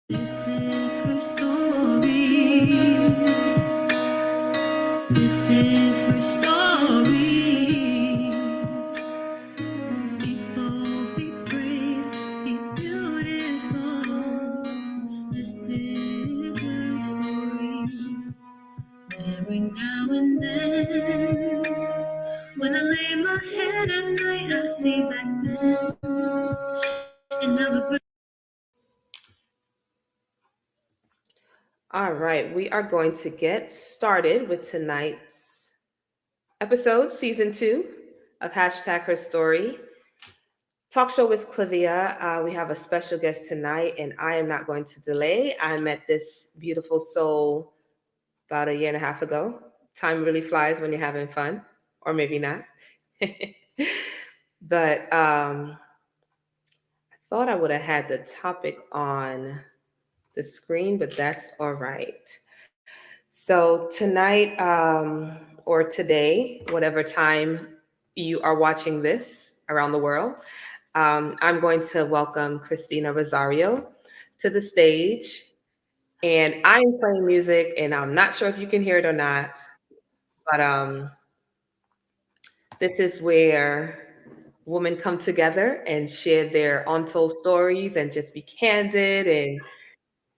This is her story. This is her story. Be bold, be brave, be beautiful. This is her story. Every now and then, when I lay my head at night, I see back then, and I regret. All right, we are going to get started with tonight's episode, season 2 of Hashtag Her Story talk show with Clavia. We have a special guest tonight, and I am not going to delay. I met this beautiful soul about a year and a half ago. Time really flies when you're having fun, or maybe not. But I thought I would have had the topic on the screen, but that's all right. So tonight, or today, whatever time you are watching this around the world, I'm going to welcome Christina Rosario to the stage. And I'm playing music, and I'm not sure if you can hear it or not, but this is where women come together and share their untold stories and just be candid. And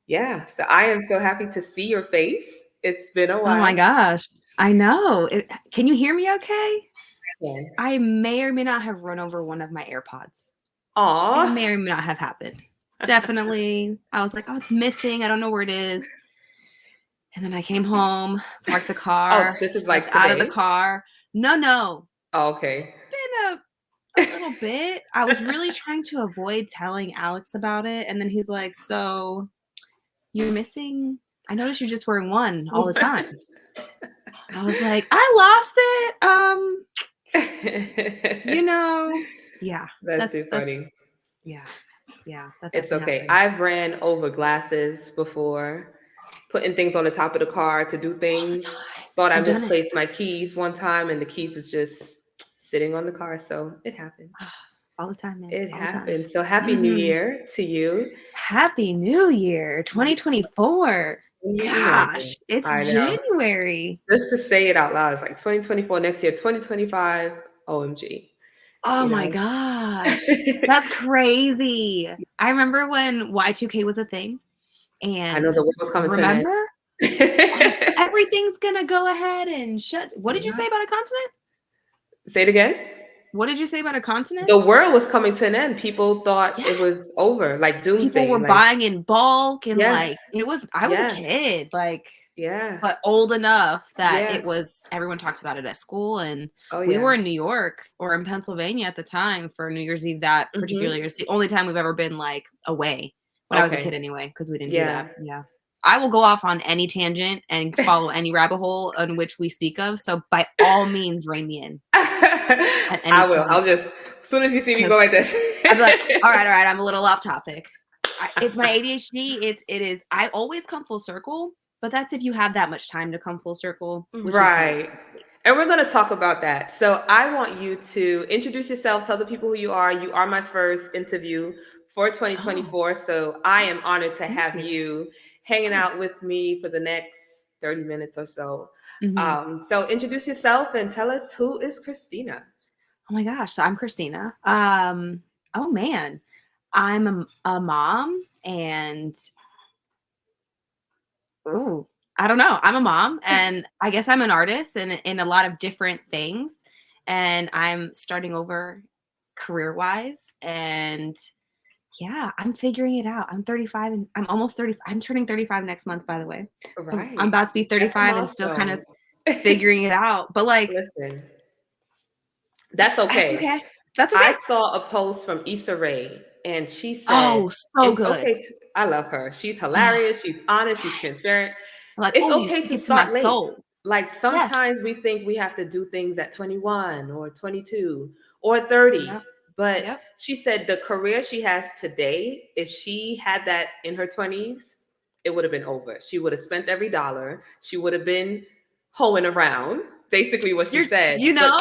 yeah, so I am so happy to see your face. It's been a Oh my while. gosh. I know. Can you hear me okay? Yeah. I may or may not have run over one of my AirPods. It Aw. may or may not have happened. Definitely. I was like, oh, it's missing. I don't know where it is. And then I came home, parked the car, Oh, this is stepped like out of the today. car. No. Oh, okay. Been a little bit. I was really trying to avoid telling Alex about it. And then he's like, so you're missing? I noticed you're just wearing one all the time. I was like, I lost it. Yeah. That's too funny. Yeah. That It's definitely okay. happened. I've ran over glasses before, putting things on the top of the car to do All the things. time. Thought I I've done it misplaced my keys one time, and the keys is just sitting on the car. So it happens. all the time, man. It All the time. happens. So happy New Mhm. Year to you. Happy New Year, 2024. Can you imagine? Gosh, it's I know. January. Just to say it out loud, it's like 2024 next year, 2025. OMG. Oh You my know. gosh. That's crazy. I remember when Y2K was a thing. I know And the world was coming to an remember? end. Everything's gonna go ahead and shut. What did you say about a continent? Say it again. What did you say about a continent? The world was coming to an end. People thought it Yes. was over, like People doomsday. were Like, buying in bulk and yes, I was a yes, kid, yeah, but old enough that yeah. everyone talks about it at school. And Oh, we yeah. were in New York or in Pennsylvania at the time for New Year's Eve. That particular year, it's the only time we've ever been away when I was a kid Okay. anyway, because we didn't do Yeah. that. Yeah. I will go off on any tangent and follow any rabbit hole on which we speak of. So by all means, rein me in at any I will. point. I'll just, as soon as you see me go Because like this. I'd be like, all right, I'm a little off topic. It's my ADHD. It is. I always come full circle, but that's if you have that much time to come full circle, which is rare. Right. And we're going to talk about that. So I want you to introduce yourself, tell the people who you are. You are my first interview for Oh, 2024. So I am honored to thank have you. you hanging Oh. out with me for the next 30 minutes or so. Mhm. So introduce yourself and tell us, who is Christina? Oh my gosh. So I'm Christina. Oh man, I'm a mom and ooh, I don't know. I'm a mom and I guess I'm an artist in a lot of different things. And I'm starting over career wise. And yeah, I'm figuring it out. I'm 35 and I'm almost 30. I'm turning 35 next month, by the way. So I'm Right. about to be That's a 35 and still kind of milestone. figuring it out. But Listen, that's okay. okay. That's okay. I saw a post from Issa Rae, and she said, Oh, so it's good. okay to, I love her. She's Oh, hilarious. She's honest. She's yes. transparent. I'm like, It's oh, you okay speak to it to my start late. soul. Like Yes. sometimes we think we have to do things at 21 or 22 or 30. Yep. But Yep. she said the career she has today, if she had that in her 20s, it would have been over. She would have spent every dollar. She would have been hoeing around, basically what she said. But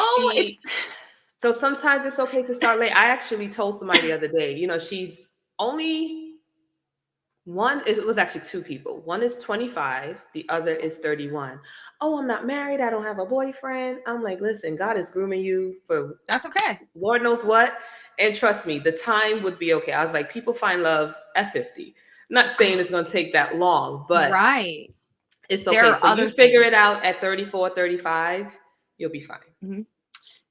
so sometimes it's okay to start late. I actually told somebody the other day, she's only it was actually two people. One is 25, the other is 31. Oh, I'm not married. I don't have a boyfriend. I'm like, listen, God is grooming you for That's okay. Lord knows what. And trust me, the time would be okay. I was like, people find love at 50. I'm not saying it's going to take that long, but Right. it's There okay. are So you other figure things. it out at 34, 35, you'll be fine. Mhm. You'll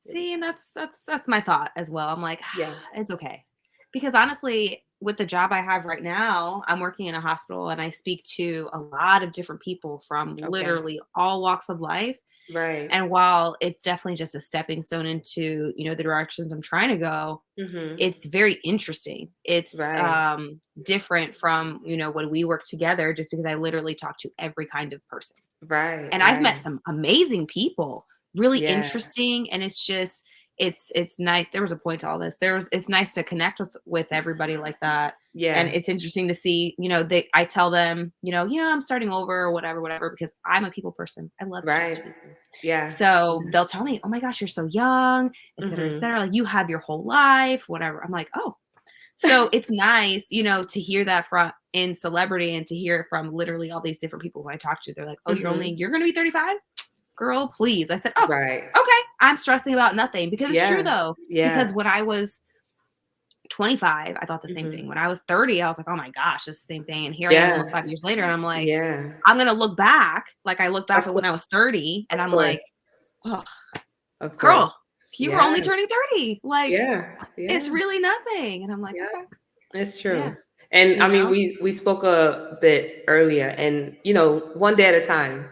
be See, and fine. that's my thought as well. I'm like, Yeah. it's okay. Because honestly, with the job I have right now, I'm working in a hospital and I speak to a lot of different people from Okay. literally all walks of life. Right. And while it's definitely just a stepping stone into, the directions I'm trying to go, Mm-hmm. it's very interesting. It's Right. different from, when we work together, just because I literally talk to every kind of person. Right. And I've met Right. some amazing people, really Yeah. interesting, and it's nice. There was a point to all this. It's nice to connect with everybody like that. And Yeah. it's interesting to see, I tell them, yeah, I'm starting over or whatever, because I'm a people person. I love to talk to Right. people. Yeah. So they'll tell me, oh my gosh, you're so young, et cetera, et Mm-hmm. cetera. Like, you have your whole life, whatever. I'm like, oh, so it's nice, to hear that from in celebrity and to hear it from literally all these different people who I talk to. They're like, oh, Mm-hmm. you're going to be 35? Girl, please. I said, oh, Right. okay. I'm stressing about nothing, because it's true Yeah. though. Because Yeah. when I was 25, I thought the same Mm-hmm. thing. When I was 30, I was like, oh my gosh, it's the same thing. And here I am almost Yeah. 5 years later. And I'm like, Yeah. I'm going to look back. Like, I look back Of at course. when I was 30 and Of I'm like, course. oh, Of course. girl, you were Yeah. only turning 30. Like, Yeah. it's Yeah. really nothing. And I'm like, Yeah. okay, It's yeah, true. And I you mean, know? we spoke a bit earlier, and one day at a time,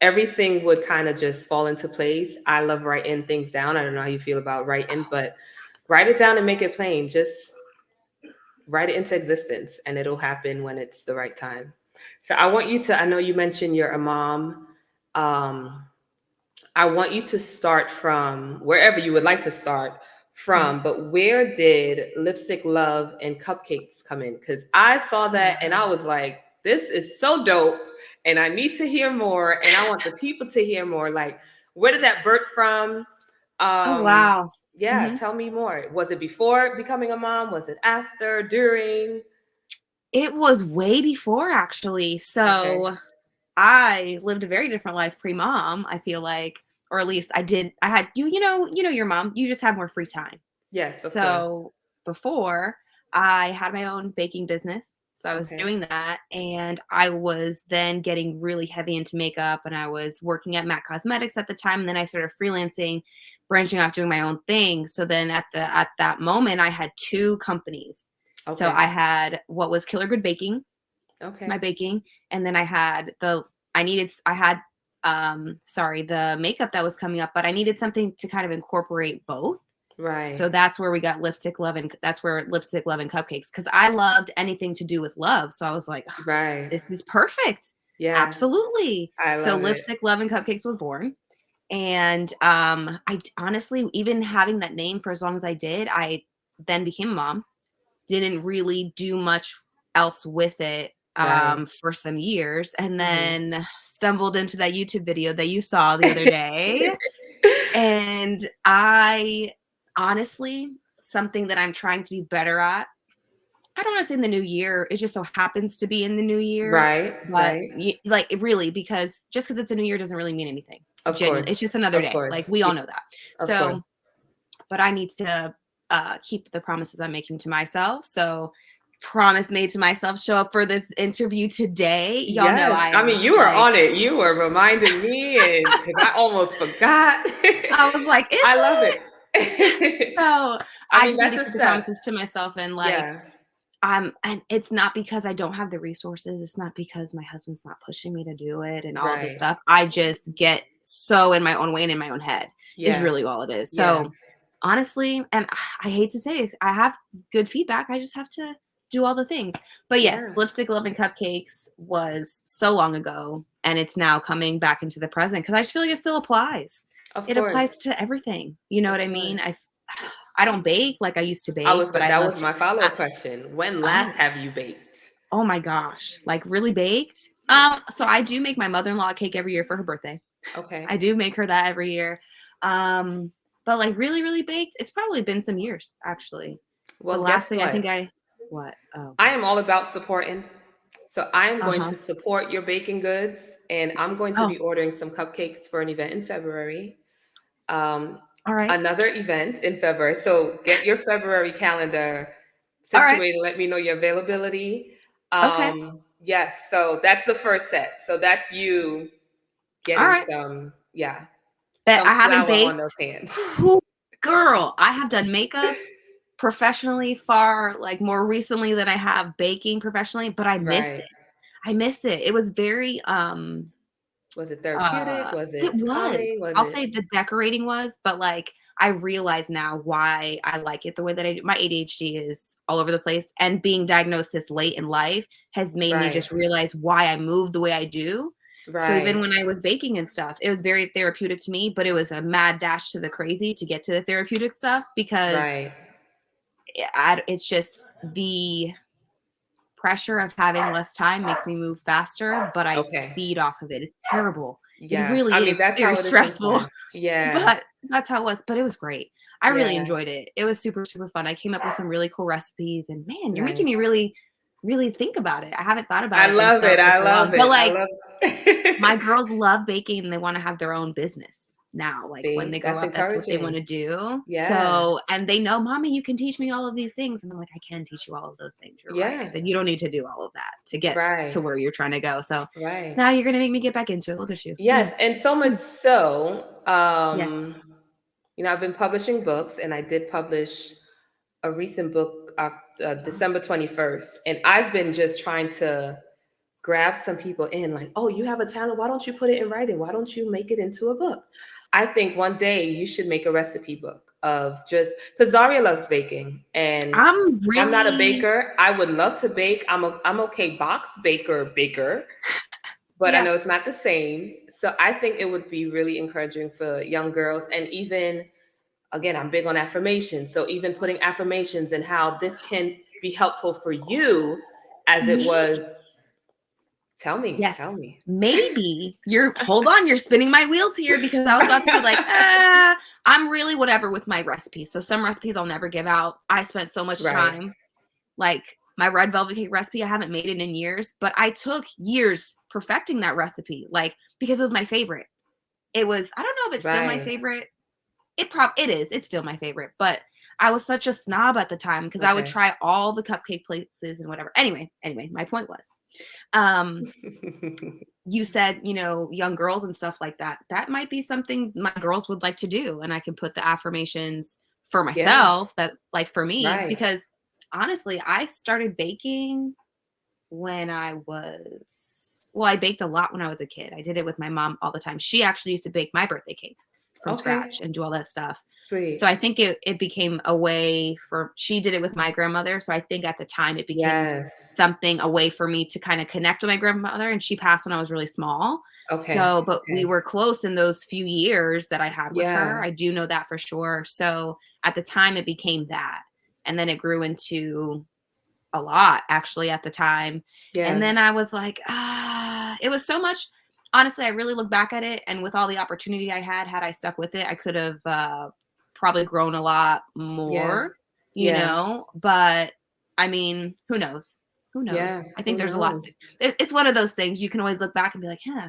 everything would kind of just fall into place. I love writing things down. I don't know how you feel about writing, but write it down and make it plain. Just write it into existence, and it'll happen when it's the right time. So I want you to, I know you mentioned you're a mom. Um, I want you to start from wherever you would like to start Mhm. from, but where did Lipstick Love and Cupcakes come in? Because I saw Oh, that and I wow. was like, this is so dope. And I need to hear more. And I want the people to hear more. Like, where did that birth from? Oh, Um, wow. yeah, Mhm. tell me more. Was it before becoming a mom? Was it after, during? It was way before, actually. Okay. So I lived a very different life pre-mom, I feel like, or at least I did. I had your mom, you just have more free time. Yes, of course. So before, I had my own baking business. So I was Okay. doing that, and I was then getting really heavy into makeup, and I was working at MAC Cosmetics at the time, and then I started freelancing, branching off, doing my own thing. So then at that moment, I had two companies. So Okay. I had what was Killer Good Baking, my Okay. baking, and then I had the makeup that was coming up, but I needed something to kind of incorporate both. Right. So that's where we got that's where Lipstick Love and Cupcakes, because I loved anything to do with love. So I was like, "Ugh, Right. this is perfect. Yeah. Absolutely." I So love it. Lipstick Love and Cupcakes was born. And honestly, even having that name for as long as I did, I then became a mom, didn't really do much else with it Right. for some years, and Mhm. then stumbled into that YouTube video that you saw the other day. And I honestly, something that I'm trying to be better at, I don't want to say in the new year, it just so happens to be in the new year, Right, but right. like really, because just because it's a new year doesn't really mean anything. Of Genuinely, it's course. just another Of day. Like, course. we Yeah, all know that. of So, course. but I need to keep the promises I'm making to myself. So, promise made to myself, show up for this interview today. Y'all know Yes. I I am mean, you were like, on it. You were reminding me, and because I almost forgot. I was like, is I love it? it. So I I mean, just need that's to a keep the step. promises to myself, and like, Yeah. and it's not because I don't have the resources. It's not because my husband's not pushing me to do it and all this Right. stuff. I just get so in my own way and in my own head is Yeah. really all it is. Yeah. So honestly, and I hate to say it, I have good feedback. I just have to do all the things. But yes, Yeah. Lipstick Love and Cupcakes was so long ago, and it's now coming back into the present because I just feel like it still applies. Of It applies course. to everything. You know Of what I mean? course. I don't bake like I used to I bake, was but I that love was to. my I, follow-up question. When last oh, have you baked? oh my gosh, like really baked. So I do make my mother-in-law a cake every year for her birthday. I Okay. do make her that every year. Um, but like really, really baked, it's probably been some years actually. The Well, last guess thing I think what? I what? Oh I god. am all about supporting. So I'm going Uh-huh. to support your baking goods, and I'm going to Oh, be ordering some cupcakes for an event in February. Um, all right. Another event in February. So get your February calendar All right. situated. Let me know your availability. Okay. Yes. So that's the first set. So that's you All getting right. some, yeah, But some I haven't flour on baked. those hands. Whew, girl, I have done makeup professionally far like more recently than I have baking professionally, but I miss it. Right. I miss it. It was very Was it therapeutic? Was it it was. calming? Was I'll it say the decorating was, but, like, I realize now why I like it the way that I do. My ADHD is all over the place, and being diagnosed this late in life has made me right? just realize why I move the way I do. So even Right. when I was baking and stuff, it was very therapeutic to me, but it was a mad dash to the crazy to get to the therapeutic stuff because Right. it's just the pressure of having less time makes me move faster, but I Okay. feed off of it. It's terrible. It Yeah. I really mean, is that's very how it is stressful, sometimes. Yeah. but that's how it was. But it was great. I really Yeah. enjoyed it. It was super, super fun. I came up with some really cool recipes, and man, you're making me Nice. really, really think about it. I haven't thought I about it in love so it. for I so long. love But it. I like love my it. girls love baking and they want to have their own business now. Like when See, they grow that's up, that's what they want encouraging. to do. Yeah. So, and they know, mommy, you can teach me all of these things. And I'm like, I can teach you all of those things. You're right. I Yeah. said, you don't need to do all of that to get Right. to where you're trying to go. So Right. now you're going to make me get back into it. Look at you. Yes. And so much Hmm. so, Yes. I've been publishing books, and I did publish a recent book, Awesome. December 21st. And I've been just trying to grab some people in, like, oh, you have a talent. Why don't you put it in writing? Why don't you make it into a book? I think one day you should make a recipe book of just because Zaria loves baking, and I'm I'm not a really, baker. I would love to bake. I'm okay box baker, but I yeah. know it's not the same. So I think it would be really encouraging for young girls, and even again, I'm big on affirmations. So even putting affirmations and how this can be helpful for you as it Maybe. was. Tell me, tell Yes. me. Maybe hold on, you're spinning my wheels here because I was about to be like, I'm really whatever with my recipes. So some recipes I'll never give out. I spent so much Right, time, like my red velvet cake recipe, I haven't made it in years, but I took years perfecting that recipe, like because it was my favorite. It was, I don't know if it's still my right. favorite. It is. It's still my favorite, but I was such a snob at the time because I would Okay. try all the cupcake places and whatever. Anyway, my point was, um, you said, young girls and stuff like that. That might be something my girls would like to do. And I can put the affirmations for Yeah, myself that, like, for me, right. because honestly, I started baking when I baked a lot when I was a kid. I did it with my mom all the time. She actually used to bake my birthday cakes from Okay. scratch and do all that stuff. So Sweet. I think it became a way for, she did it with my grandmother. So I think at the time it became Yes. something, a way for me to kind of connect with my grandmother. And she passed when I was really small. Okay. So, but we Okay. were close in those few years that I had with her. Yeah. I do know that for sure. So at the time it became that. And then it grew into a lot actually at the time. And Yeah. then I was like, it was so much. Honestly, I really look back at it, and with all the opportunity I had I stuck with it, I could have probably grown a lot Yeah. more, Yeah. But I mean, who knows? Who knows? Yeah. I Who think there's a lot. knows? It's one of those things you can always look back and be like, yeah,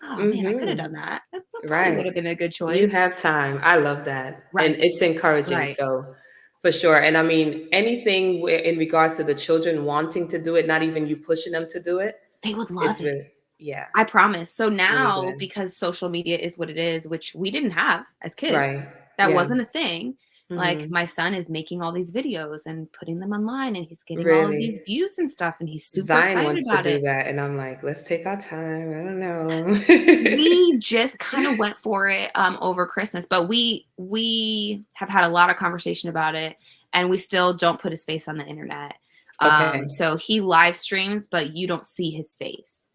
oh man, I could have Mm-hmm. done that. That probably would Right. have been a good You choice. have time. I love that. And Right. it's encouraging. Right. So for sure. And I mean, anything in regards to the children wanting to do it, not even you pushing them to do it, They would love it's it. really, yeah, I promise. So it's really now, good. because social media is what it is, which we didn't have as kids, Right. that Yeah. wasn't a thing. Like Hmm. my son is making all these videos and putting them online and he's getting all of these Really. views and stuff and he's super Zion excited wants to about do it. that. And I'm like, let's take our time. I don't know. We just kind of went for it over Christmas, but we have had a lot of conversation about it and we still don't put his face on the internet. Okay. So he live streams, but you don't see his face.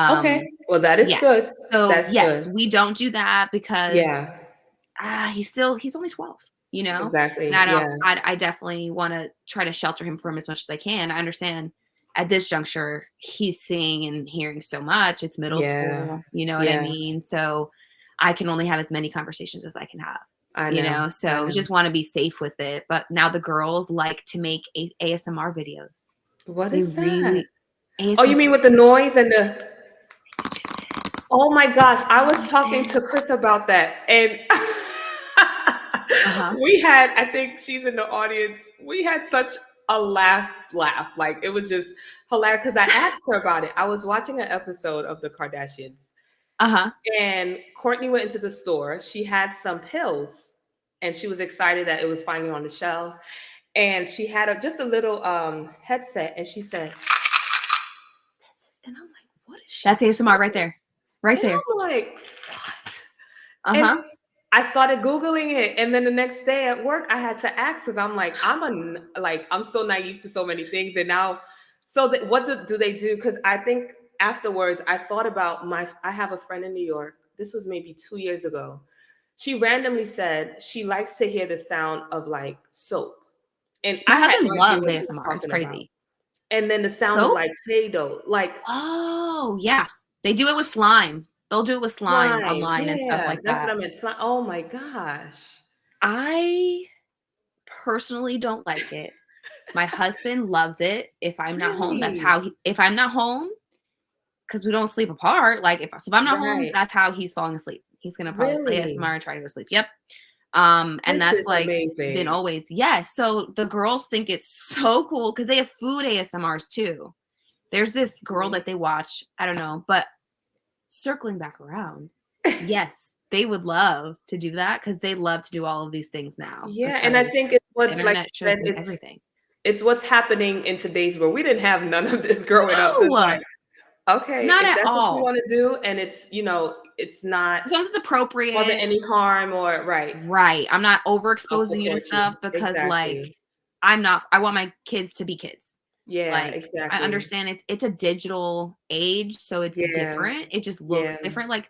Okay. Um, Well, that is yeah. good. So That's yes, good. we don't do that because Yeah. he's only 12, and Exactly. Yeah. I definitely want to try to shelter him from as much as I can. I understand at this juncture he's seeing and hearing so much. It's middle Yeah. school, you know what I Yeah. mean? So I can only have as many conversations as I can have. I know. I So know. just want to be safe with it. But now the girls like to make ASMR videos. What They is that? really, Oh, you ASMR. mean with the noise and the? Oh my gosh, I was talking Yes. to Chris about that, and Uh-huh. we had, I think she's in the audience, we had such a laugh. Like it was just hilarious because I asked her about it. I was watching an episode of The Kardashians, Uh-huh. and Courtney went into the store. She had some pills, and she was excited that it was finally on the shelves. And she had just a little headset, and she said, and I'm like, what is she That's ASMR right doing? there. Right And there. I'm like, what? And Uh-huh. I started Googling it. And then the next day at work, I had to ask because I'm like, I'm so naive to so many things. And now, so what do they do? Because I think afterwards, I thought about I have a friend in New York. This was maybe 2 years ago. She randomly said she likes to hear the sound of like soap. And My I had husband no idea loves what she was ASMR. It's talking about. crazy. And then the sound of Soap? like Play-Doh, like Oh, yeah. They do it with slime. They'll do it with slime slime. online and stuff Yeah, like that's what that. I meant. Slime. Oh my gosh. I personally don't like it. My husband loves it. If I'm not home, Really? if I'm not home, because we don't sleep apart, like if I'm not home, Right. that's how he's falling asleep. He's gonna probably play Really? ASMR and try to go to sleep. Yep. And This that's is like been amazing. always, yes. So the girls think it's so cool because they have food ASMRs too. There's this girl Okay. that they watch, I don't know, but circling back around, yes, they would love to do that because they love to do all of these things now Yeah, and I because think it's the what's like internet you shows said, them everything. it's what's happening in today's world. We didn't have none of this growing up. So it's No, like, okay, not if at that's what you all. want to do and it's not As long as it's causing appropriate. any harm or right, Right. I'm not I'll overexposing you to support you. stuff because Exactly. like I want my kids to be kids. Yeah, Like I exactly. understand it's a digital age, so it's Yeah. different. It just looks Yeah. different. Like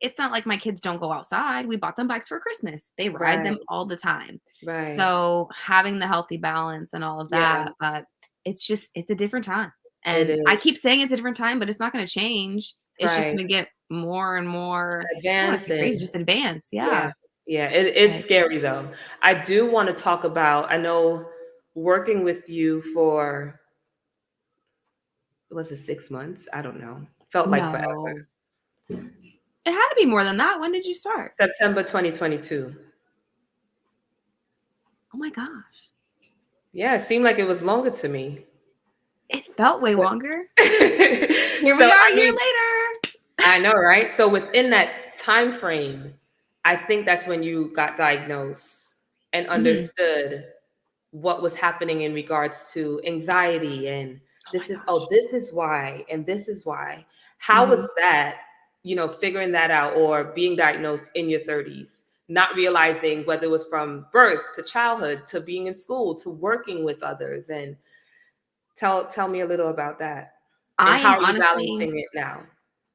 it's not like my kids don't go outside. We bought them bikes for Christmas. They ride them Right. all the time. Right. So having the healthy balance and all of Yeah, that, but it's a different time. it And I keep is. saying it's a different time, but it's not going to change. It's just Right. going to get more and more, I don't want to Advance say crazy, and just advanced. yeah. Yeah. Yeah, it is Like, scary though. I do want to talk about, I know working with you for, was it 6 months? I don't know. Felt like forever. no. It had to be more than that. When did you start? September 2022. Oh my gosh. Yeah, it seemed like it was longer to me. It felt way But longer. Here we so are a I year mean, later. I know, right? So within that time frame, I think that's when you got diagnosed and Mhm. understood what was happening in regards to anxiety and Oh my gosh. this is why and this is why. How was Mhm. that, figuring that out or being diagnosed in your 30s, not realizing whether it was from birth to childhood to being in school to working with others, and tell me a little about that. And I how am are you honestly balancing it now?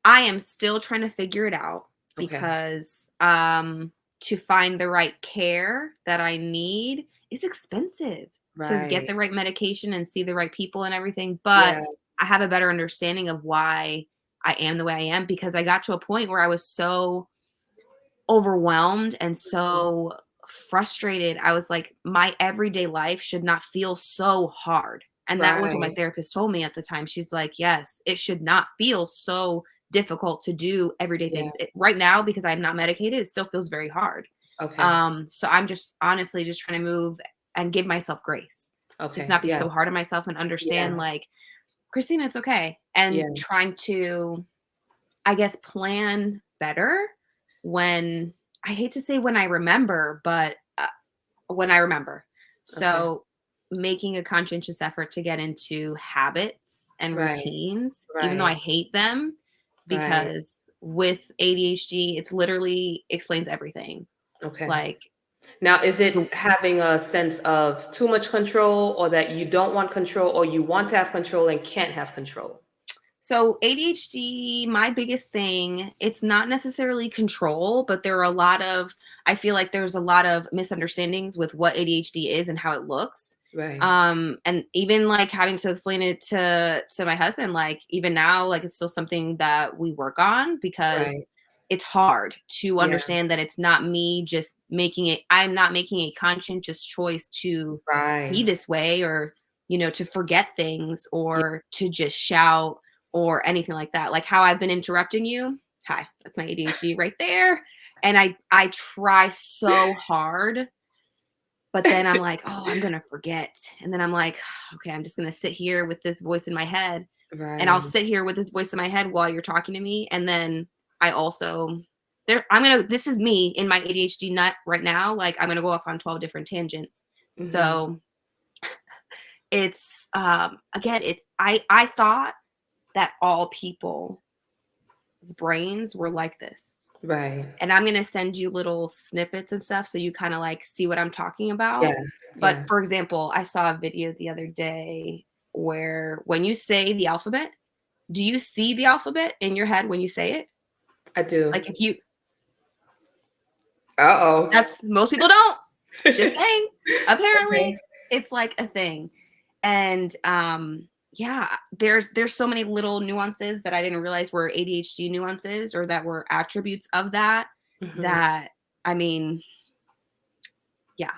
I am still trying to figure it out Okay. because, to find the right care that I need is expensive to get Right. the right medication and see the right people and everything, Yeah. but I have a better understanding of why I am the way I am because I got to a point where I was so overwhelmed and so frustrated. I was like, my everyday life should not feel so hard. And that was what my Right. therapist told me at the time. She's like, yes, it should not feel so difficult to do everyday Yeah. things. Right now, because I'm not medicated, it still feels very hard. Okay. So I'm just honestly just trying to move and give myself grace. Just Okay. not be so Yes. hard on myself and understand Yeah. like, Christina, it's okay. And Yeah. trying to, I guess, plan better when I hate to say when I remember, but when I remember. Okay. So making a conscientious effort to get into habits and Right. routines, even though I Right. hate them, Right. because with ADHD, it's literally explains everything. Okay. Like, Now, is the it having a sense of too much control or that you don't want control or you want to have control and can't have control? So ADHD, my biggest thing, it's not necessarily control, but there are a lot of I feel like there's a lot of misunderstandings with what ADHD is and how it looks. Right. And even like having to explain it to my husband, like even now, like it's still something that we work on because Right. it's hard to Yeah. understand that it's not me I'm not making a conscientious choice to be Right. this way or to forget things or to just shout or anything like that. Like how I've been interrupting you. Hi, that's my ADHD right there. And I try so hard, but then I'm like, oh, I'm going to forget. And then I'm like, okay, I'm just going to sit here with this voice in my head. And I'll Right. sit here with this voice in my head while you're talking to me. And then I also this is me in my ADHD nut right now. Like I'm going to go off on 12 different tangents. So it's, again, I thought that all people's brains were like this. Right. And I'm going to send you little snippets and stuff so you kind of like see what I'm talking about. Yeah. But for example, I saw a video the other day where when you say the alphabet, do you see the alphabet in your head when you say it? I do. Like if you, Uh-oh. that's, most people don't. Just saying. Apparently, Okay. it's like a thing. And yeah, there's so many little nuances that I didn't realize were ADHD nuances or that were attributes of that. That, I mean, yeah,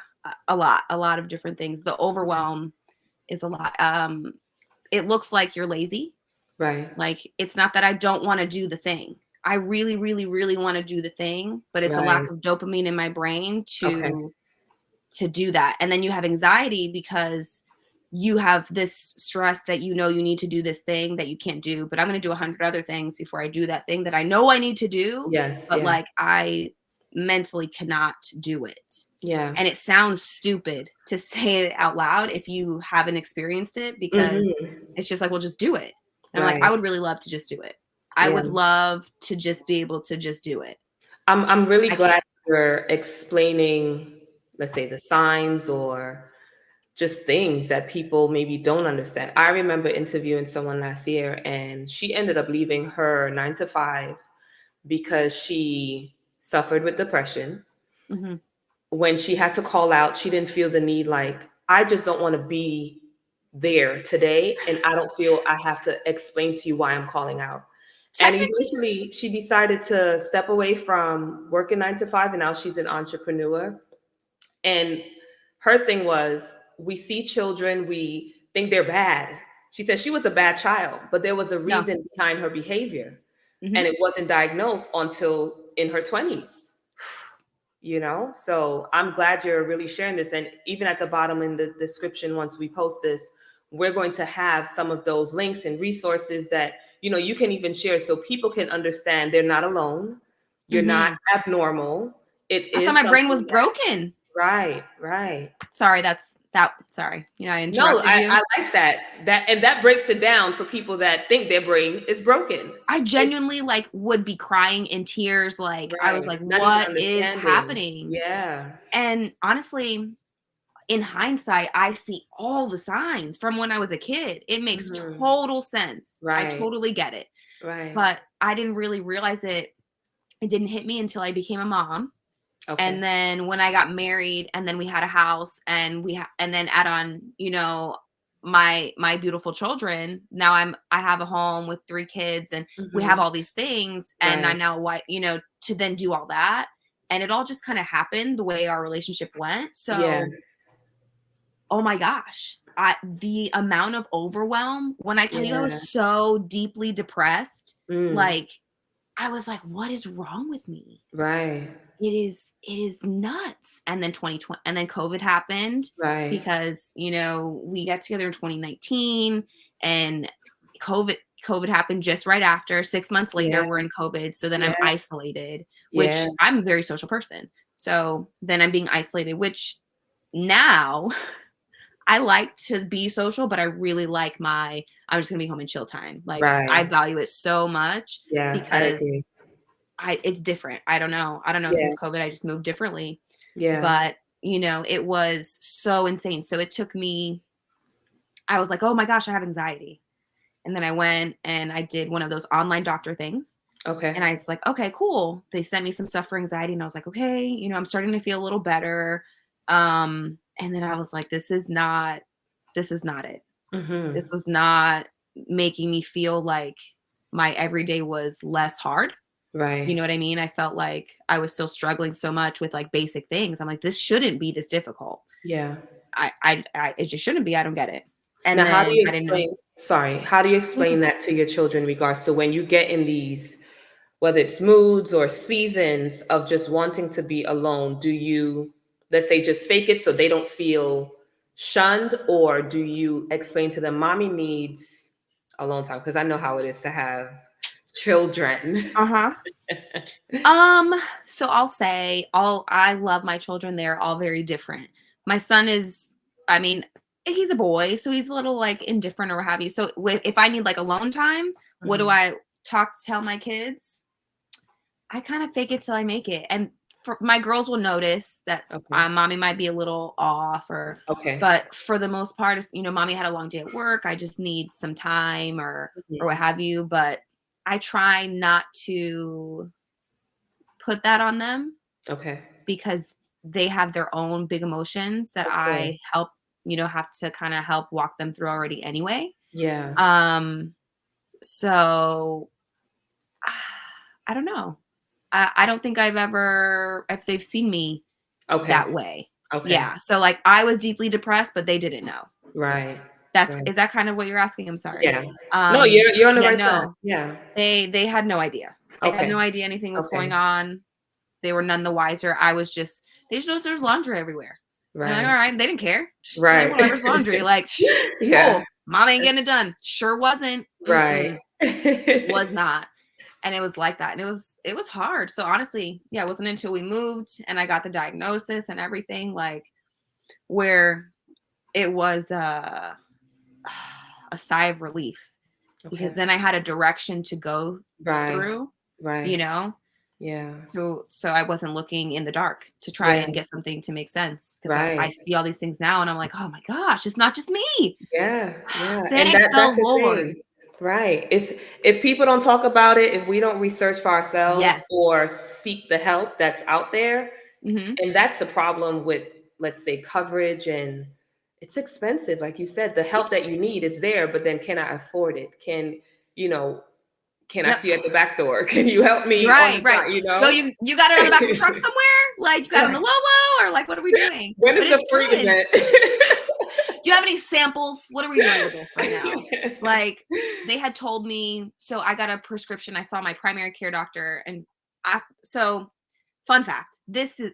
a lot of different things. The overwhelm is a lot. It looks like you're lazy. Right. Like it's not that I don't want to do the thing. I really, really, really want to do the thing, but it's a Right. lack of dopamine in my brain Okay. to do that. And then you have anxiety because you have this stress that you need to do this thing that you can't do, but I'm going to do 100 other things before I do that thing that I know I need to do. Yes. But Yes. like I mentally cannot do it. Yeah. And it sounds stupid to say it out loud if you haven't experienced it, because it's just like, well, just do it. And I'm like, I would really love to just do it. I would love to just be able to just do it. I'm really I glad can't. you're explaining, let's say, the signs or just things that people maybe don't understand. I remember interviewing someone last year and she ended up leaving her 9 to 5 because she suffered with depression. Mm-hmm. When she had to call out, she didn't feel the need, like, I just don't want to be there today. And I don't feel I have to explain to you why I'm calling out. And eventually she decided to step away from working 9 to 5. And now she's an entrepreneur. And her thing was, we see children, we think they're bad. She said she was a bad child, but there was a No. reason behind her behavior. Mhm. And it wasn't diagnosed until in her 20s. So I'm glad you're really sharing this. And even at the bottom in the description, once we post this, we're going to have some of those links and resources that, you can even share so people can understand they're not alone. You're not abnormal. It is I thought my brain something was broken. Right. Sorry, sorry. I No, interrupted you. I like that breaks it down for people that think their brain is broken. I genuinely would be crying in tears. I was like, Not even what is understanding. happening? Yeah. And honestly, in hindsight, I see all the signs from when I was a kid. It makes total sense. I Right. totally get it. Right. But I didn't really realize it. It didn't hit me until I became a mom. Okay. And then when I got married and then we had a house and and then add on, my beautiful children. Now I have a home with 3 kids and we have all these things, and I'm now a wife, to then do all that. And it all just kind of happened the way our relationship went. So, oh my gosh, the amount of overwhelm, when I tell you I was so deeply depressed, I was like, what is wrong with me? Right. It is nuts. And then 2020, and then COVID happened. Right. Because, we got together in 2019 and COVID happened just right after. 6 months later, we're in COVID. So then I'm isolated, which I'm a very social person. So then I'm being isolated, which now I like to be social, but I really like I'm just gonna be home and chill time. I value it so much because I agree. it's different. I don't know. Since COVID, I just moved differently. Yeah. But, it was so insane. So it took me, I was like, oh my gosh, I have anxiety. And then I went and I did one of those online doctor things. Okay. And I was like, okay, cool. They sent me some stuff for anxiety. And I was like, okay, I'm starting to feel a little better. And then I was like, this is not it. This was not making me feel like my everyday was less hard. Right. You know what I mean? I felt like I was still struggling so much with basic things. I'm like, this shouldn't be this difficult. Yeah. It just shouldn't be. I don't get it. And Now, how do then you I didn't know. explain, sorry, how do you explain that to your children in regards to when you get in these, whether it's moods or seasons of just wanting to be alone? Do you, let's say, just fake it so they don't feel shunned, or do you explain to them, mommy needs alone time? Because I know how it is to have children. Uh-huh. So I'll say I love my children. They're all very different. My son is, I mean, he's a boy, so he's a little like indifferent or what have you. So if I need like alone time, what do Mhm. I tell my kids? I kind of fake it till I make it. And my girls will notice that Okay. mommy might be a little off, Okay. but for the most part, mommy had a long day at work. I just need some time or what Mhm. have you. But I try not to put that on them Okay. because they have their own big emotions that Of I course. have to kind of help walk them through already anyway. Yeah. Um, so I don't know. I don't think I've ever, if they've seen me Okay. that way. Okay. Yeah. So like I was deeply depressed, but they didn't know. Right. Right. Is that kind of what you're asking? I'm sorry. Yeah. No, you're on the Yeah, right track. no, Yeah. they had no idea. They had Okay. no idea anything was Okay. going on. They were none the wiser. They just noticed there was laundry everywhere. And I'm like, Right. all right, they didn't care. Like, Right. whatever's laundry. Like, Yeah. cool. Mom ain't getting it done. Sure wasn't. Right. Was not. And it was like that. And it was hard. So honestly, yeah, it wasn't until we moved and I got the diagnosis and everything, like where it was a sigh of relief because Okay. then I had a direction to go Right. through, you Right. know? Yeah. So I wasn't looking in the dark to try Yeah. and get something to make sense because I Right. see all these things now and I'm like, oh my gosh, it's not just me. Yeah. Yeah. And Thank the that's the Lord. thing. Right. It's, if people don't talk about it, if we don't research for ourselves Yes. or seek the help that's out there, Hmm. and that's the problem with, let's say, coverage, and it's expensive. Like you said, the help that you need is there, but then can I afford it? You know, can I Yep. see you at the back door? Can you help me on Right, the right. side, Yo, you got it on the back of the truck somewhere? Like you got it on the Right. low or like what are we doing? When But is the it's free good. event? Do you have any samples? What are we doing with this right now? Like they had told me, so I got a prescription. I saw my primary care doctor and so fun fact,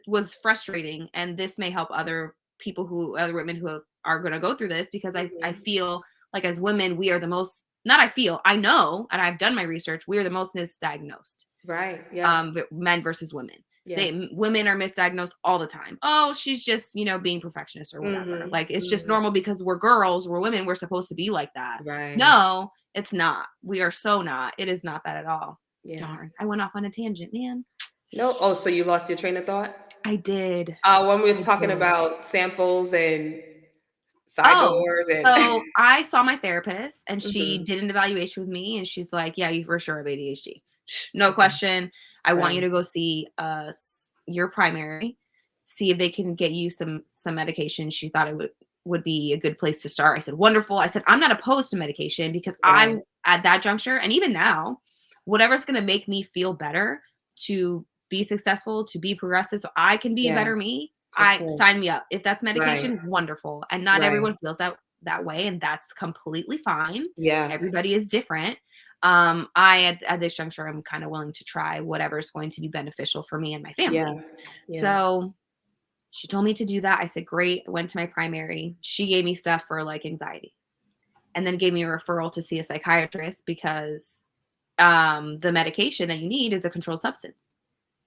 was frustrating and this may help other women who are going to go through this because I Mhm. feel like as women, we are the most, not I feel, I know, and I've done my research, we are the most misdiagnosed. Right. Yes. Men versus women. Yes. Women are misdiagnosed all the time. Oh, she's just, being perfectionist or whatever. Mhm. Like it's just Mhm. normal because we're girls, we're women, we're supposed to be like that. Right. No, it's not. We are so not. It is not that at all. Yeah. Darn. I went off on a tangent, man. No. Oh, so you lost your train of thought? I did. When we was I talking did. about samples and side Oh, doors and so I saw my therapist and she Mhm. did an evaluation with me and she's like, yeah, you for sure have ADHD. No Okay. question. I want you Right. to go see your primary, see if they can get you some medication. She thought it would be a good place to start. I said, wonderful. I said, I'm not opposed to medication because Right. I at that juncture and even now, whatever's going to make me feel better to be successful, to be progressive so I can be a Yeah. better me. Of I sign course. me up. If that's Right. medication, wonderful. And not Right. everyone feels that way, and that's completely fine. Yeah. Everybody is different. I at this juncture, I'm kind of willing to try whatever is going to be beneficial for me and my Yeah. family. Yeah. So she told me to do that. I said, great. I went to my primary. She gave me stuff for like anxiety, and then gave me a referral to see a psychiatrist because the medication that you need is a controlled substance.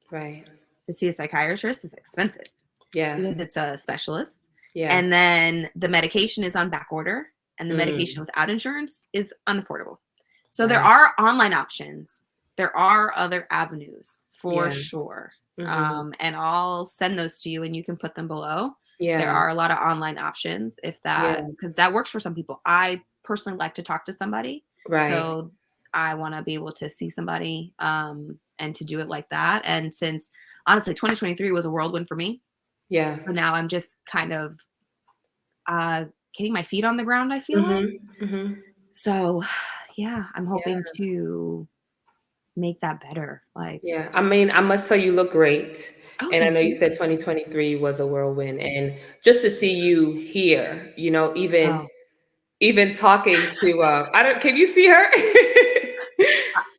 Right. To see a psychiatrist is expensive Yeah. because it's a specialist. Yeah. And then the medication is on back order, and the medication Mm. without insurance is unaffordable. So there Right. are online options. There are other avenues for Yeah. sure. Mhm. And I'll send those to you and you can put them below. There Yeah. are a lot of online options Yeah. because that works for some people. I personally like to talk to somebody. Right. So I want to be able to see somebody and to do it like that. And since honestly, 2023 was a whirlwind for me. Yeah. So now I'm just kind of getting my feet on the ground, I feel like. Mhm. Mhm. So, yeah, I'm hoping Yeah. to make that better. Like, Yeah. I mean, I must tell you look great. oh, And I know thank you you. said 2023 was a whirlwind, and just to see you here, even Oh, even talking to I don't, can you see her?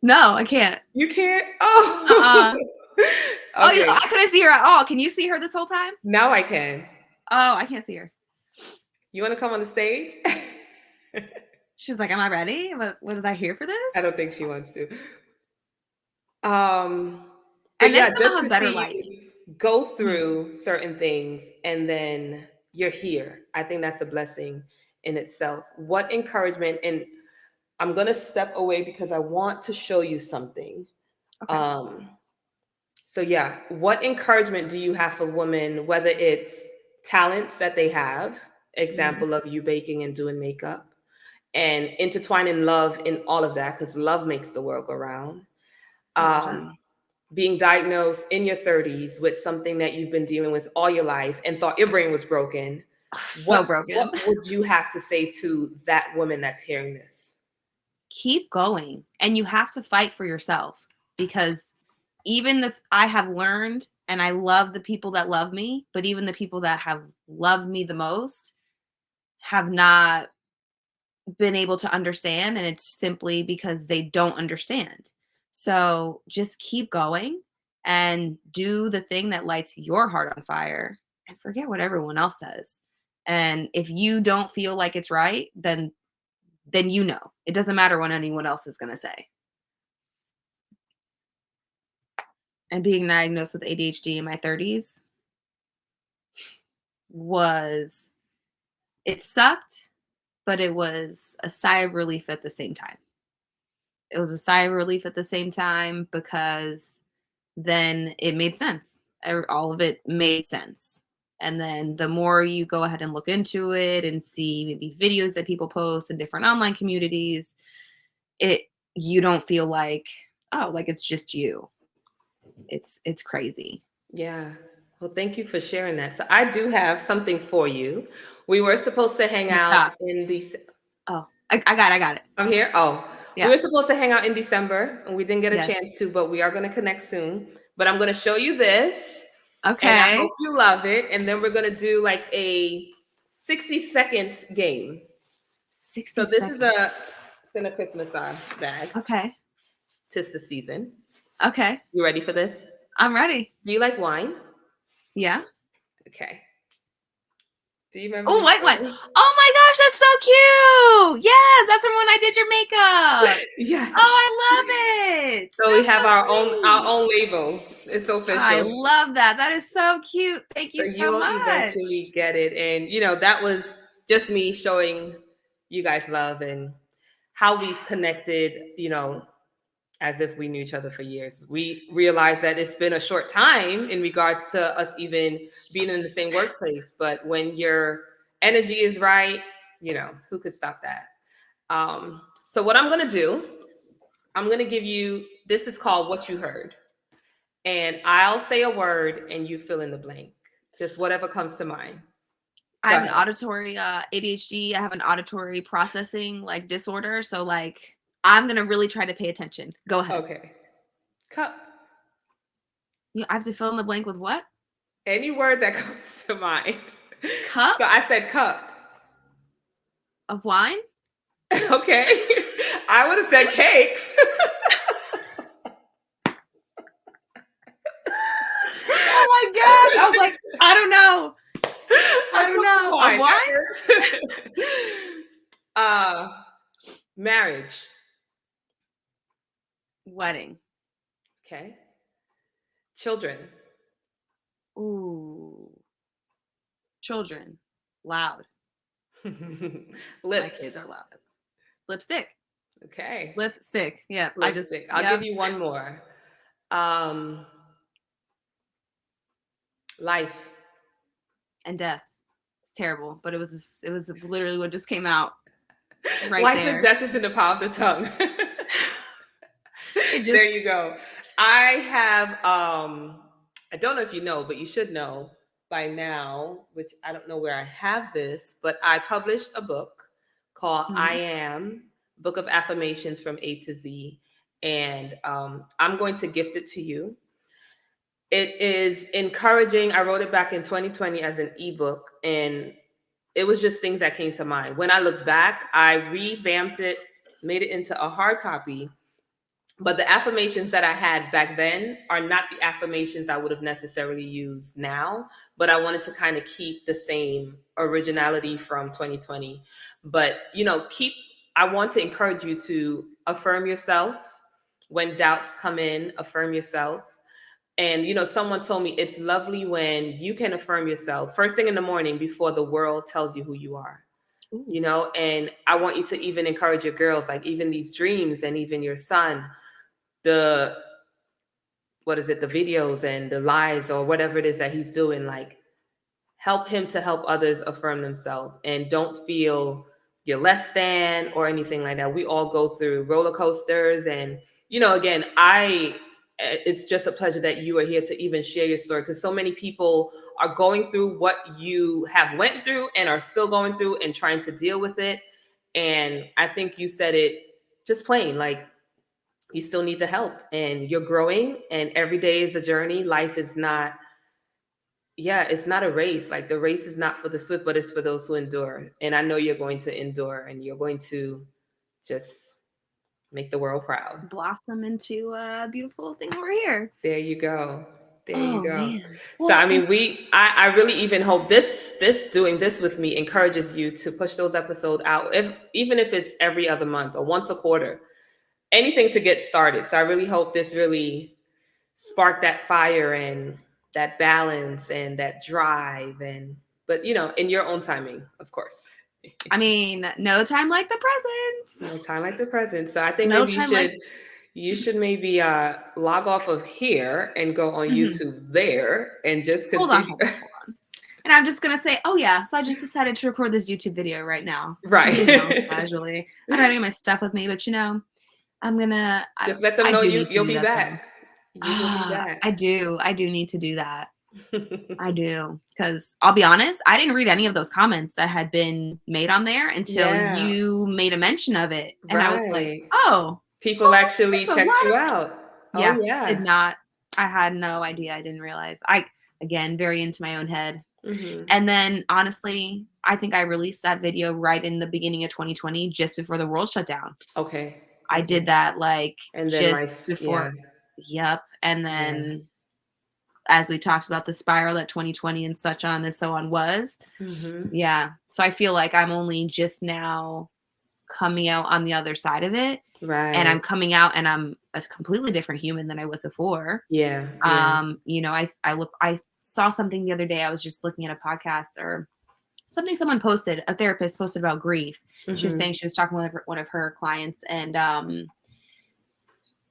No, I can't. You can't? Oh. Uh-uh. Oh, Okay. I couldn't see her at all. Can you see her this whole time? Now I can. Oh, I can't see her. You want to come on the stage? She's like, am I ready? What was I here for this? I don't think she wants to. But And yeah, next time I'll just have to better see lighting. you go Mhm. through certain things and then you're here. I think that's a blessing in itself. What encouragement, and I'm going to step away because I want to show you something. Okay. So yeah, what encouragement do you have for women, whether it's talents that they have, example of you baking and doing makeup, and intertwining love in all of that, because love makes the world go round. 100%. Being diagnosed in your 30s with something that you've been dealing with all your life and thought your brain was broken. So What broken. would you have to say to that woman that's hearing this? Keep going. And you have to fight for yourself, because I have learned, and I love the people that love me, but even the people that have loved me the most have not been able to understand, and it's simply because they don't understand. So just keep going and do the thing that lights your heart on fire, and forget what everyone else says. And if you don't feel like it's right, then it doesn't matter what anyone else is going to say. And being diagnosed with ADHD in my 30s was it sucked, but it was a sigh of relief at the same time. It was a sigh of relief at the same time because then it made sense. All of it made sense. And then the more you go ahead and look into it and see maybe videos that people post in different online communities, you don't feel like, oh, like it's just you. It's crazy. Yeah. Well, thank you for sharing that. So I do have something for you. We were supposed to hang You out stop. in Oh, I got it. I'm here. Oh, we Yeah. were supposed to hang out in December and we didn't get a Yes. chance to, but we are going to connect soon. But I'm going to show you this and I Okay. hope you love it. And then we're going to do like a 60 seconds game. 60 So this is seconds. it's in a Christmas bag. Okay. 'Tis the season. Okay. You ready for this? I'm ready. Do you like wine? Yeah. Okay. Do you remember Oh, this white wine. story? Oh my gosh, that's so cute. Yes, that's from when I did your makeup. Yes. Oh, I love it. So we That's have so our sweet. own label. It's I official. love that. That is so cute. Thank So you you so will much. eventually get it. And that was just me showing you guys love and how we've connected, as if we knew each other for years. We realized that it's been a short time in regards to us even being in the same workplace. But when your energy is right, who could stop that? So what I'm going to do, I'm going to give you, this is called What You Heard. And I'll say a word and you fill in the blank. Just whatever comes to mind. I Go have an ahead. auditory ADHD. I have an auditory processing disorder. So I'm gonna really try to pay attention. Go ahead. Okay. Cup. I have to fill in the blank with what? Any word that comes to mind. Cup So I said cup. of wine. Okay. I would have said cakes. Oh my gosh! I was like, I don't know. A I don't cup of know. Of wine. That wine? works. uh, Marriage. Wedding. Okay. Children. Ooh. Children. Loud. My kids Lips. are loud. Lipstick. Okay. Lipstick. Yeah. Lipstick. I'll give you one more. Um, Life. And death. It's terrible, but it was literally what just came out right Life there. and death is in the power of the tongue. It There just you go. I have I don't know if you know, but you should know by now, which I don't know where I have this, but I published a book called I Mhm. Am, Book of Affirmations from A to Z. And I'm going to gift it to you. It is encouraging. I wrote it back in 2020 as an ebook, and it was just things that came to mind. When I look back, I revamped it, made it into a hard copy. But the affirmations that I had back then are not the affirmations I would have necessarily used now. But I wanted to kind of keep the same originality from 2020. But, I want to encourage you to affirm yourself. When doubts come in, affirm yourself. And, someone told me it's lovely when you can affirm yourself first thing in the morning before the world tells you who you are. Ooh. And I want you to even encourage your girls, like even these dreams and even your son, the the videos and the lives or whatever it is that he's doing, like help him to help others affirm themselves and don't feel you're less than or anything like that. We all go through roller coasters. And, again, it's just a pleasure that you are here to even share your story, because so many people are going through what you have went through and are still going through and trying to deal with it. And I think you said it just plain, like, you still need the help and you're growing and every day is a journey. Life is not, it's not a race. Like, the race is not for the swift, but it's for those who endure. And I know you're going to endure and you're going to just make the world proud. Blossom into a beautiful thing over here. There you go. There you Oh go. man. So, Well, I mean, I really even hope doing this with me encourages you to push those episodes out, even if it's every other month or once a quarter, anything to get started. So I really hope this really sparked that fire and that balance and that drive, but in your own timing, of course. I mean, no time like the present. No time like the present. So I think No maybe time like you should maybe log off of here and go on YouTube there and just hold on, continue. hold on, hold on. And I'm just gonna say, oh yeah, so I just decided to record this YouTube video right now. Right. Casually. I don't have any of my stuff with me, but I'm gonna Just let them I know do need to you'll do be that though. back. You will be back. I do need to do that. I do, because I'll be honest, I didn't read any of those comments that had been made on there until Yeah. you made a mention of it. And I was like, Right. oh, People actually there's a checked lot you of out. yeah, Oh yeah. did not. I had no idea. I didn't realize. Again, very into my own head. Mm-hmm. And then honestly, I think I released that video right in the beginning of 2020, just before the world shut down. Okay. I did that like And then just life, before. Yep. And yeah. then as we talked about the spiral that 2020 and such on and so on was. Mm-hmm. Yeah. So I feel like I'm only just now coming out on the other side of it. Right. And I'm coming out and I'm a completely different human than I was before. Yeah. I saw something the other day. I was just looking at a podcast or something someone posted, a therapist posted about grief. Mm-hmm. She was saying she was talking with one of her clients, and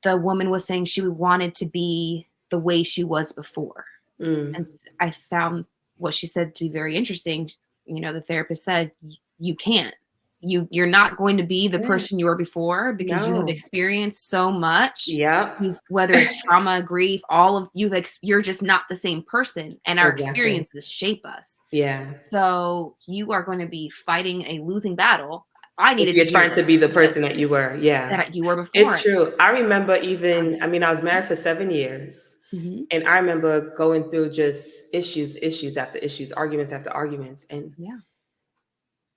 the woman was saying she wanted to be the way she was before. And I found what she said to be very interesting. The therapist said, you can't. You're not going to be the person you were before, because you have experienced so much. Yeah. Whether it's trauma, grief, all of you're just not the same person, and our experiences shape us. Yeah. So you are going to be fighting a losing battle. I needed if you're trying to be the person that you were. Yeah. That you were before. It's true. I remember I was married for 7 years. Mm-hmm. And I remember going through just issues after issues, arguments after arguments. And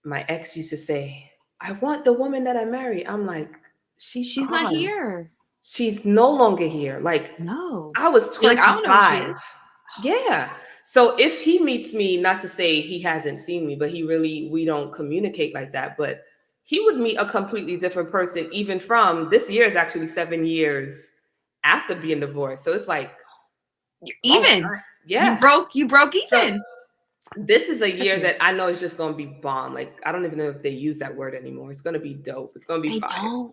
my ex used to say, I want the woman that I marry. I'm like, she's gone. Not here. She's no longer here. Like, no. I was 25. I don't know who she is. Yeah. So if he meets me, not to say he hasn't seen me, but we don't communicate like that. But he would meet a completely different person, even from this year is actually 7 years after being divorced. So it's like, even. Yeah. You broke even. So this is a year that I know is just going to be bomb. Like, I don't even know if they use that word anymore. It's going to be dope. It's going to be fire.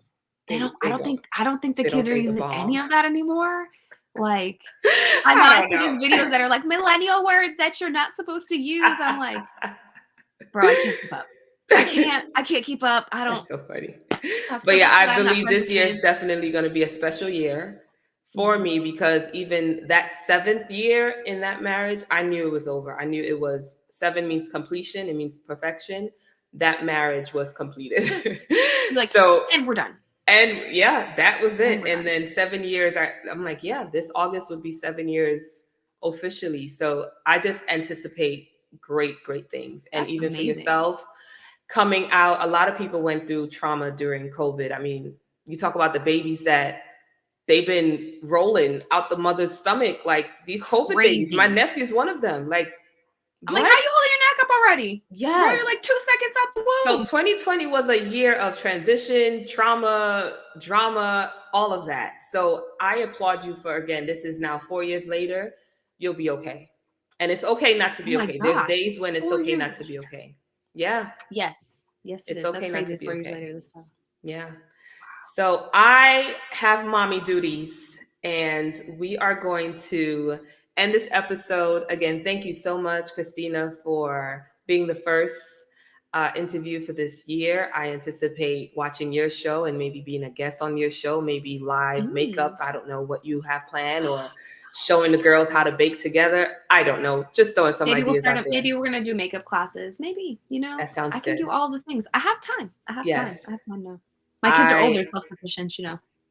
I don't think the kids are using any of that anymore. Like, I know I see these videos that are like millennial words that you're not supposed to use. I'm like, bro, I can't keep up. I can't keep up. I don't. That's so funny. But yeah, I believe this year is definitely going to be a special year for me, because even that 7th year in that marriage, I knew it was over. I knew it was 7 means completion. It means perfection. That marriage was completed. And we're done. And yeah, that was it. And then 7 years, I'm like, yeah, this August would be 7 years officially. So I just anticipate great, great things. And That's even for amazing. yourself, coming out, a lot of people went through trauma during COVID. I mean, you talk about the babies that they've been rolling out the mother's stomach, like these COVID babies. My Crazy. nephew's one of them. Like, I'm like, what? how you holding your neck up already? We're Yes. like 2 seconds out the So womb. 2020 was a year of transition, trauma, drama, all of that. So I applaud you for, again, this is now 4 years later. You'll be okay. And it's okay not to Oh be my okay. There's gosh, days it's when it's 4 okay years not to be okay. Yeah. Yes. Yes, it It's is. That's okay not crazy. to It's be 4 years okay. later this time. Yeah. So I have mommy duties, and we are going to end this episode. Again, thank you so much, Christina, for being the first interview for this year. I anticipate watching your show and maybe being a guest on your show, maybe live makeup. I don't know what you have planned, or showing the girls how to bake together. I don't know. Just throwing some Maybe we'll ideas start out up. there. Maybe we're gonna do makeup classes. Maybe, That sounds I can good. do all the things. I have time. I have time. Yes. I have time now. My kids are older, I self-sufficient.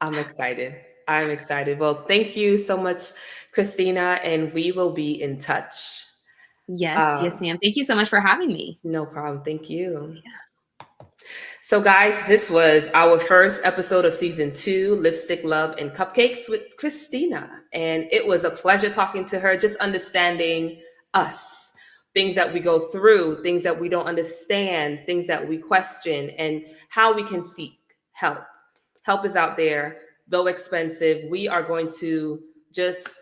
I'm excited. I'm excited. Well, thank you so much, Christina, and we will be in touch. Yes, ma'am. Thank you so much for having me. No problem. Thank you. Yeah. So, guys, this was our first episode of season 2, Lipstick, Love, and Cupcakes with Christina. And it was a pleasure talking to her, just understanding us, things that we go through, things that we don't understand, things that we question, and how we can seek help. Help is out there, though expensive. We are going to just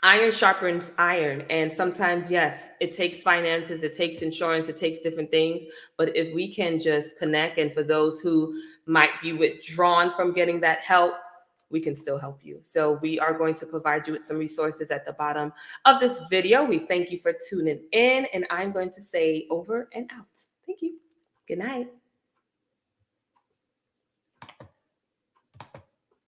iron sharpens iron. And sometimes, yes, it takes finances, it takes insurance, it takes different things. But if we can just connect, and for those who might be withdrawn from getting that help, we can still help you. So we are going to provide you with some resources at the bottom of this video. We thank you for tuning in, and I'm going to say over and out. Thank you. Good night.